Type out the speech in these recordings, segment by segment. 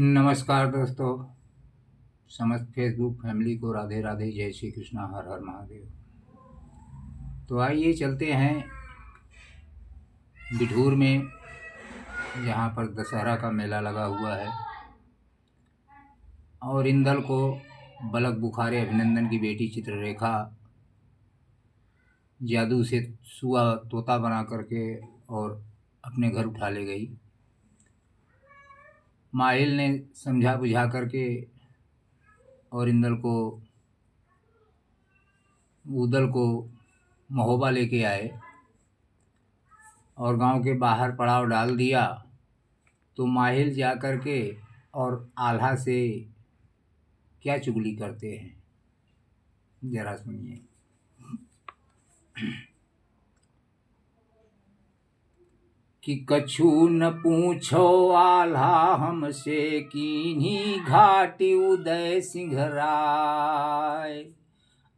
नमस्कार दोस्तों। समस्त फेसबुक फैमिली को राधे राधे, जय श्री कृष्णा, हर हर महादेव। तो आइए चलते हैं बिठूर में, जहाँ पर दशहरा का मेला लगा हुआ है और इंदल को बलक बुखारे अभिनंदन की बेटी चित्ररेखा जादू से सुआ तोता बना करके और अपने घर उठा ले गई। माहिल ने समझा बुझा करके और उदल को महोबा लेके आए और गांव के बाहर पड़ाव डाल दिया। तो माहिल जा कर के और आल्हा से क्या चुगली करते हैं, जरा सुनिए। कि कछु न पूछो आल्हा हमसे, कीन्ही घाटी उदय सिंह राय।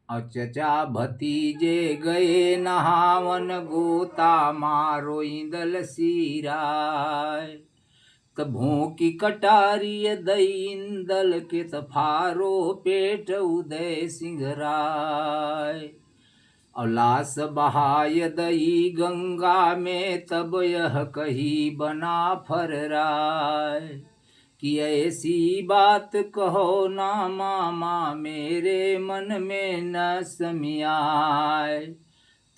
और चचा भतीजे गए नहावन, गोता मारो इंदल सिराय। तभों की कटारी दई इंदल के, तफारो पेट उदय सिंह राय। और लाश बहाय दई गंगा में, तब यह कही बना फर्राय। कि ऐसी बात कहो ना मामा, मेरे मन में न समियाय।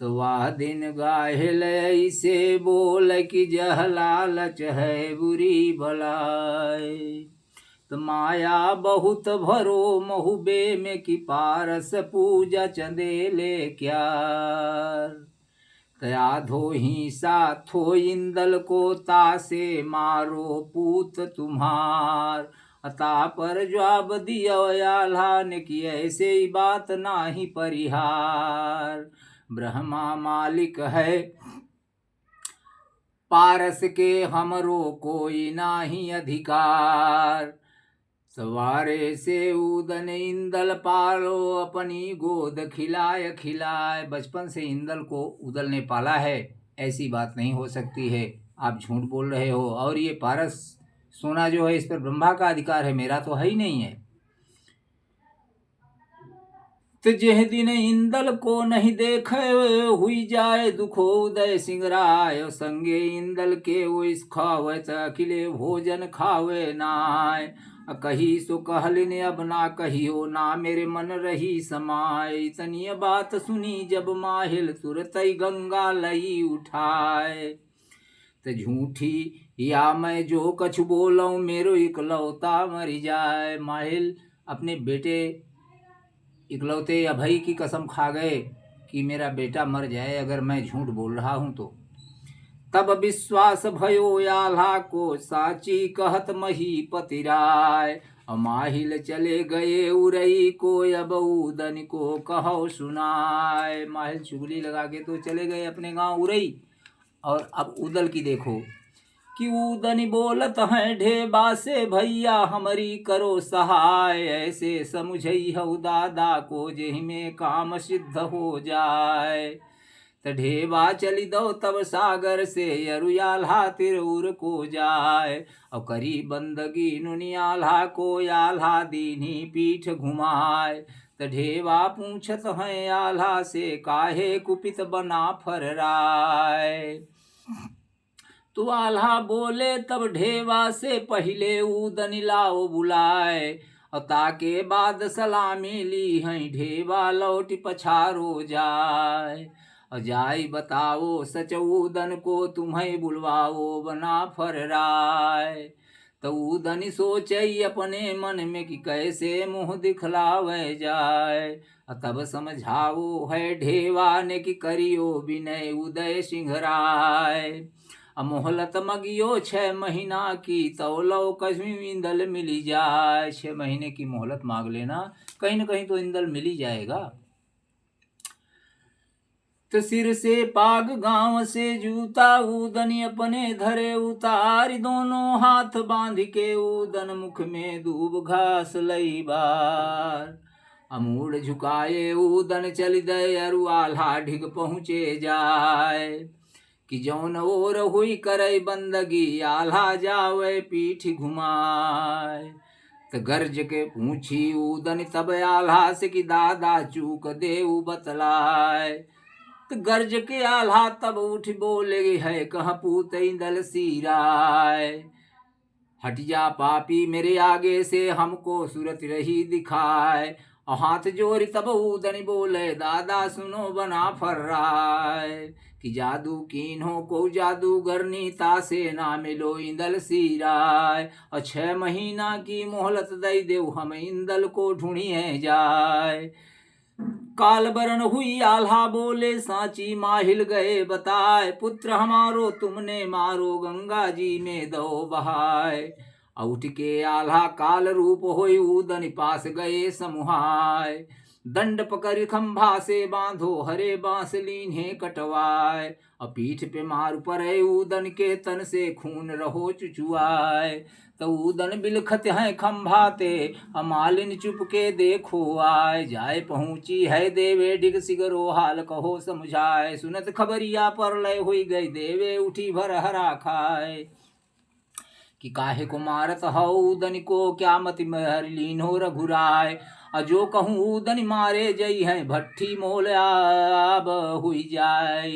तो वह दिन गाहिल ऐसे बोल, कि जह लालच है बुरी बलाय। तो माया बहुत भरो महुबे में, कि पारस पूजा चंदेले क्यार। तया धो ही साथो इंदल को, तासे मारो पूत तुम्हार। अता पर जवाब दिया आल्हा ने, कि ऐसे ही बात नाही परिहार। ब्रह्मा मालिक है पारस के, हमरो कोई नाही अधिकार। सवारे से उदन इंदल पालो, अपनी गोद खिलाए खिलाए। बचपन से इंदल को उदल ने पाला है, ऐसी बात नहीं हो सकती है, आप झूठ बोल रहे हो। और ये पारस सोना जो है, इस पर ब्रह्मा का अधिकार है, मेरा तो है ही नहीं है। तो जेह दिन इंदल को नहीं देखे, हुई जाए दुखो उदय सिंह राय। संगे इंदल के वो इस खावे, अखिले भोजन खावे नाय। कही सो कहलिन अब ना कहियो, ना मेरे मन रही समाय। इतनी बात सुनी जब माहिल, तुरत गंगा लई उठाए। तो झूठी या मैं जो कछ बोलूं, मेरो इकलौता मरी जाए। माहिल अपने बेटे इकलौते अभय की कसम खा गए कि मेरा बेटा मर जाए अगर मैं झूठ बोल रहा हूं तो। तब विश्वास भयो आल्हा को, साची कहत महीपति राय। माहिल चले गए उरई को, अब उदन को कहो सुनाय। माहिल चुगली लगा के तो चले गए अपने गांव उरई। और अब उदल की देखो कि उदनी बोलत हैं ढेबा से, भैया हमारी करो सहाय। ऐसे समझई हऊ दादा को, जेहि में काम सिद्ध हो जाए। त ढेबा चली दो तब सागर से, अरुयाल्हा तिरउर को जाए। और करी बंदगी नुनियाल्हा को, आल्हा दीनी पीठ घुमाए। त ढेबा पूछत हैं आल्हा से, काहे कुपित बना फर्राय। तो आल्हा बोले तब ढेवा से, पहले उदनी लाओ बुलाए। और ताके बाद सलामी ली हैं, ढेवा लौट पछारो जाए। और जाई बताओ सच उदन को, तुम्हें बुलवाओ बना फर्राय। तो उदनी सोचई अपने मन में, कि कैसे मुँह दिखलावे जाए। तब समझाओ है ढेवा ने, कि करियो विनय उदय सिंह राय। मोहलत मगियो 6 महीना की, तौलो कहीं इंदल मिली जाए। 6 महीने की मोहलत मांग लेना, कहीं न कहीं तो इंदल मिल ही जाएगा। तो सिर से पाग गांव से जूता, उदनी अपने धरे उतार। दोनों हाथ बांध के उदन, मुख में दूब घास लई बार। अमूड झुकाए उदन चल दे, अरु आल्हा ढिग पहुँचे जाए। कि जौन ओर हुई करे बंदगी आल्हा जावे पीठ घुमाए। त गर्ज के पूछी उदन तब आल्हा से कि दादा चूक देऊ बतलाए। त गर्ज के आल्हा तब उठ बोले है कह पूत इंदल सीराय। हट जा पापी मेरे आगे से हमको सूरत रही दिखाए। और हाथ जोड़ तब उदन बोले दादा सुनो बना फर्राय। कि जादू कीन्हो को जादूगरनी तासे ना मिलो इंदल सीराय। और 6 महीना की मोहलत दई देव हम इंदल को ढूंढिए जाए। काल बरन हुई आल्हा बोले सांची माहिल गए बताए। पुत्र हमारो तुमने मारो गंगा जी में दो बहाय। उठ के आल्हा काल रूप होई उदन पास गए समुहाय। दंड पकड़ खंभा से बांधो हरे बांस लीन्हे कटवाए। और पीठ पे मार पड़े उदन के तन से खून रहो चुचुआए। तो उदन बिलखत है खंभाते मालिन चुप के देखो आए। जाए पहुंची है देवे डिग सिगरो हाल कहो समझाए। सुनत खबरिया पर लय हुई गई देवे उठी भर हरा खाए। कि काहे को मारत हो उदन को क्या मति महर लीन हो रघुराय। अजो कहूँ उदन मारे जई है भट्ठी मोल आब हुई जाए।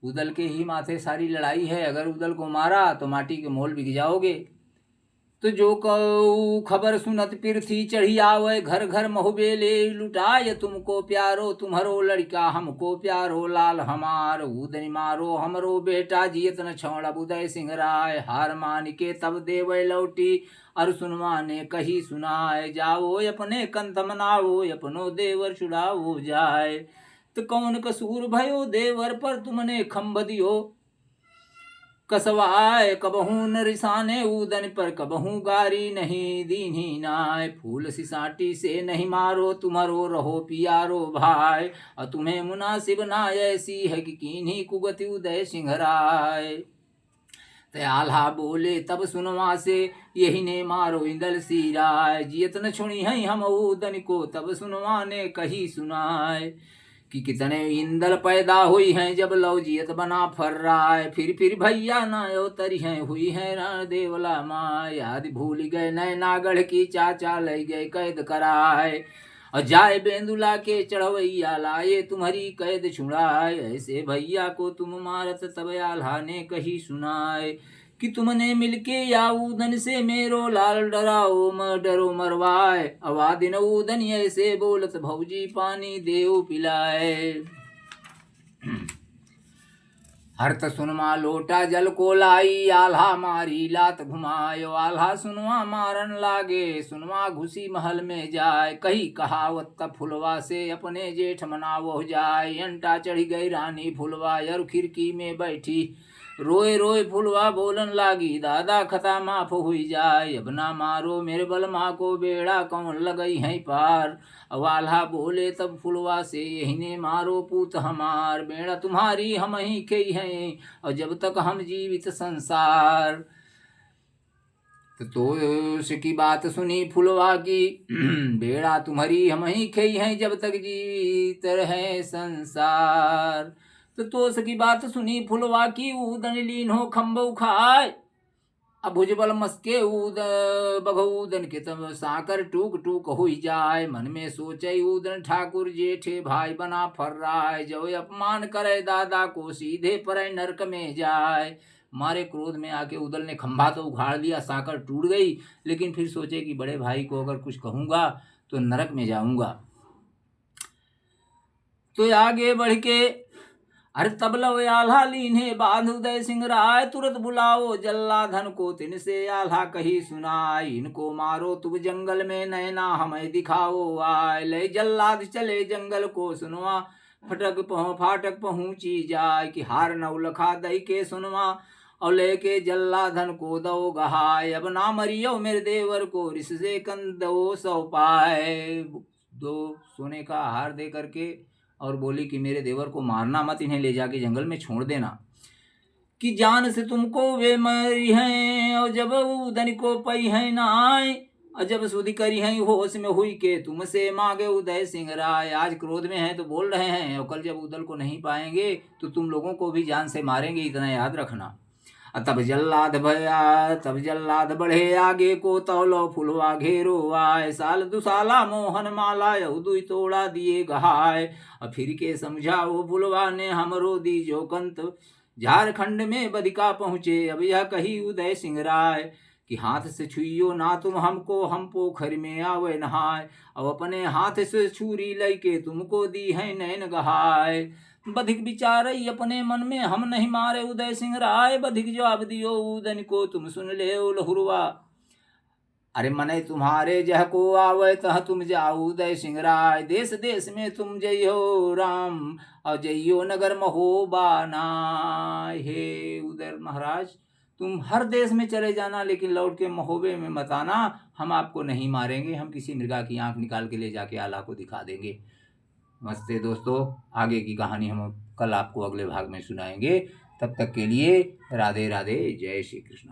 उदल के ही माथे सारी लड़ाई है, अगर उदल को मारा तो माटी के मोल बिक जाओगे। तो जो कहू खबर सुनत पृथ्वी चढ़ी आवे। घर घर महुबेले लुटाए तुमको प्यारो तुम्हारो लड़का हमको प्यारो लाल हमार। उदन मारो हमरो बेटा जियत न छौड़ा उदय सिंह राय। हार मान के तब देवे लौटी अर सुनवा ने कही सुनाए। जाओ अपने कंत मनाओ अपनो देवर छुड़ाओ जाए। तो कौन कसूर भयो देवर पर तुमने खंभ दियो कसवाए। कबहू न रिसाने उदन पर कबहू गारी नहीं दीन्ही नाय। फूल सिसाटी से नहीं मारो तुम्हारो रहो पियारो भाई। और तुम्हें मुनासिब ना ऐसी है कि कीन्ही कुगति उदय सिंह राय। आल्हा बोले तब सुनवा से यही ने मारो इंदल सीराय। जियत न छुणी है हम उदन को तब सुनवा ने कही सुनाए। कि कितने इंदल पैदा हुई हैं जब लव जियत बना फर्राय। फिर भैया नायो तरी हैं हुई है रण देवला माय। आदि भूल गए नए नागढ़ की चाचा ले गए कैद कराए। और जाए बेंदुला के चढ़वैया लाए तुम्हारी कैद छुड़ाए। ऐसे भैया को तुम मारत तब आल्हा ने कही सुनाए। कि तुमने मिलके या उदन से मेरो लाल डराओ डरो मरवाए। अवादिन उदन ऐसे बोलत भौजी पानी देव पिलाए। हरत सुनमा लोटा जल को लाई आल्हा मारी लात घुमायो। आल्हा सुनवा मारन लागे सुनवा घुसी महल में जाए। कही कहावत फुलवा से अपने जेठ मनावो जाए। अंटा चढ़ी गई रानी फुलवा यर खिड़की में बैठी। रोए रोए फुलवा बोलन लागी दादा खता माफ हुई जाए। अब ना मारो मेरे बल माँ को बेड़ा कौन लगई है पार। आल्हा बोले तब फुलवा से यही ने मारो पूत हमार। बेड़ा तुम्हारी हम ही कही हैं और जब तक हम जीवित संसार। तो उसकी बात सुनी फुलवा की बेड़ा तुम्हारी हम ही कही हैं जब तक जीवित रहे संसार। तो उसकी बात सुनी फुलवा की उदन लीन हो खम्भ उखाए। अब भुजबल मस्के उद बघउदन के तब साकर टूक टूक हुई जाए। मन में सोचे उदन ठाकुर जेठे भाई बना फर्राय। जो अपमान करे दादा को सीधे पर नरक में जाए। मारे क्रोध में आके उदल ने खंभा तो उखाड़ दिया, साकर टूट गई। लेकिन फिर सोचे कि बड़े भाई को अगर कुछ कहूंगा तो नरक में जाऊंगा। तो आगे बढ़ के अरे तबलव आल्हा लीन्हे बांध उदय सिंह राय। तुरंत बुलाओ जल्लाधन को तिन से आल्हा कही सुनाई। इनको मारो तुम जंगल में नैना हमें दिखाओ आय। ले जल्लाद चले जंगल को सुनवा फाटक पहुंची जाए। कि हार नौलखा दई के सुनवा और लेके जल्लाधन को दो गहाय। अब ना मरियो मेरे देवर को रिस से कंदो सौ पाए। 2 सोने का हार दे करके और बोली कि मेरे देवर को मारना मत, इन्हें ले जाके जंगल में छोड़ देना। कि जान से तुमको वे मरी हैं और जब उदन को पई है नाय। अजब सुधि करी हैं होश में हुई के तुमसे मांगे उदय सिंह राय। आज क्रोध में हैं तो बोल रहे हैं, और कल जब उदल को नहीं पाएंगे तो तुम लोगों को भी जान से मारेंगे, इतना याद रखना। तब जल्लाद भया, तब जल्लाद बढ़े आगे को, तौलो फुलवा घेरो आए। साल दुसाला मोहन माला यहुदुई तोड़ा दिए गहाय। फिर के समझाओ फुलवा ने हमरो दी जो कंत, झारखंड में बदिका पहुँचे अब यह कही उदय सिंह राय। कि हाथ से छुइयो ना तुम हमको, हम पोखर में आवे नहाय। अब अपने हाथ से छुरी लैके तुमको दी है नैन गहाय। बधिक विचारई अपने मन में हम नहीं मारे उदय सिंह राय। बधिक जवाब दियो उदन को तुम सुन ले लहुरवा। अरे मने तुम्हारे जह को आवे तह तुम जाओ उदय सिंह राय। देश देश में तुम जइयो राम, और जइयो नगर महोबाना। हे उदय महाराज, तुम हर देश में चले जाना, लेकिन लौट के महोबे में मत आना। हम आपको नहीं मारेंगे, हम किसी मृगा की आंख निकाल के ले जाके आला को दिखा देंगे। नमस्ते दोस्तों, आगे की कहानी हम कल आपको अगले भाग में सुनाएंगे। तब तक के लिए राधे राधे, जय श्री कृष्ण।